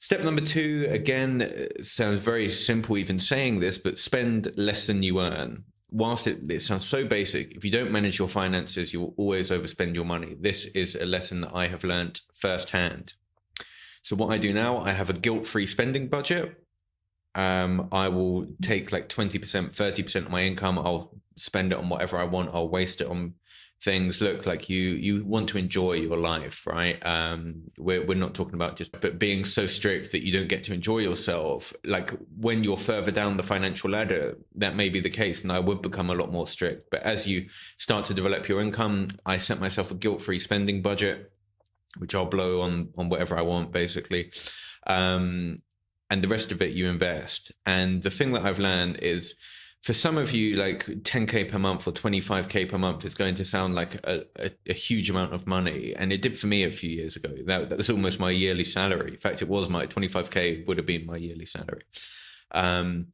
Step number two, again, sounds very simple even saying this, but spend less than you earn. Whilst it sounds so basic, if you don't manage your finances, you will always overspend your money. This is a lesson that I have learned firsthand. So what I do now, I have a guilt-free spending budget. I will take like 20%, 30% of my income. I'll spend it on whatever I want. I'll waste it on things. Look, like you want to enjoy your life, right? We're not talking about just but being so strict that you don't get to enjoy yourself. Like when you're further down the financial ladder, that may be the case, and I would become a lot more strict. But as you start to develop your income, I set myself a guilt-free spending budget, which I'll blow on whatever I want, basically. And the rest of it you invest. And the thing that I've learned is, for some of you, like 10K per month or 25K per month is going to sound like a huge amount of money. And it did for me a few years ago. That was almost my yearly salary. In fact, it was my 25K would have been my yearly salary. But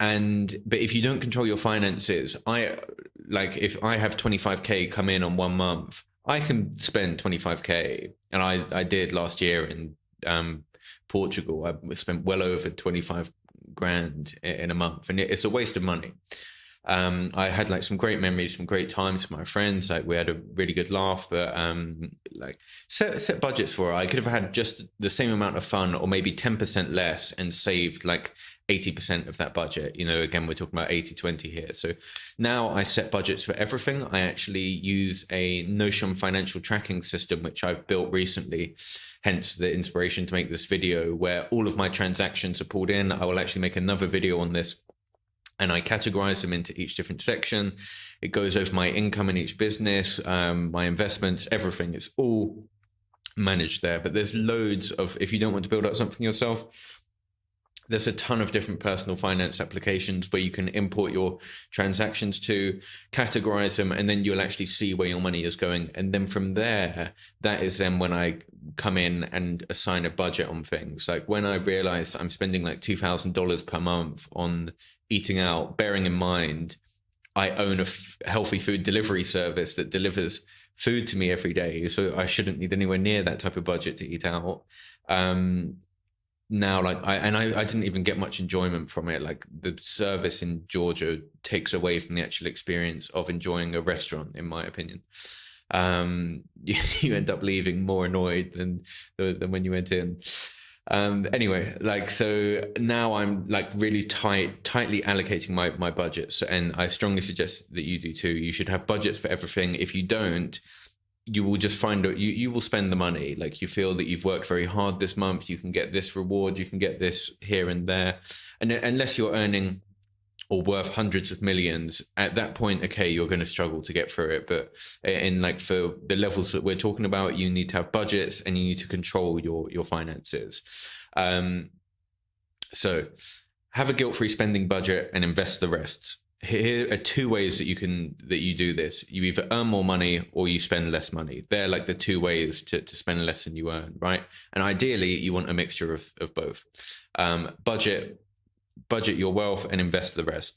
if you don't control your finances, if I have 25K come in on 1 month, I can spend 25K. And I did last year in Portugal. I spent well over 25 grand in a month, and it's a waste of money. I had like some great memories, some great times with my friends. Like we had a really good laugh, but like set budgets for it. I could have had just the same amount of fun, or maybe 10% less, and saved like 80% of that budget. You know, again, we're talking about 80-20 here. So now I set budgets for everything. I actually use a Notion financial tracking system, which I've built recently, hence the inspiration to make this video, where all of my transactions are pulled in. I will actually make another video on this, and I categorize them into each different section. It goes over my income in each business, my investments, everything. It's all managed there. But there's loads of, if you don't want to build up something yourself, there's a ton of different personal finance applications where you can import your transactions to, categorize them, and then you'll actually see where your money is going. And then from there, that is then when I come in and assign a budget on things. Like when I realized I'm spending like $2,000 per month on eating out, bearing in mind, I own a healthy food delivery service that delivers food to me every day. So I shouldn't need anywhere near that type of budget to eat out. Now, like I didn't even get much enjoyment from it. Like the service in Georgia takes away from the actual experience of enjoying a restaurant, in my opinion. You end up leaving more annoyed than when you went in. Anyway, like, so now I'm like really tightly allocating my budgets, and I strongly suggest that you do too. You should have budgets for everything. If you don't, you will just find out you will spend the money. Like you feel that you've worked very hard this month, you can get this reward, you can get this here and there. And unless you're earning or worth hundreds of millions, at that point, okay, you're going to struggle to get through it. But in like for the levels that we're talking about, you need to have budgets and you need to control your finances. So have a guilt-free spending budget and invest the rest. Here are 2 ways that you do this. You either earn more money or you spend less money. They're like the 2 ways to spend less than you earn, right? And ideally, you want a mixture of both. Budget your wealth and invest the rest.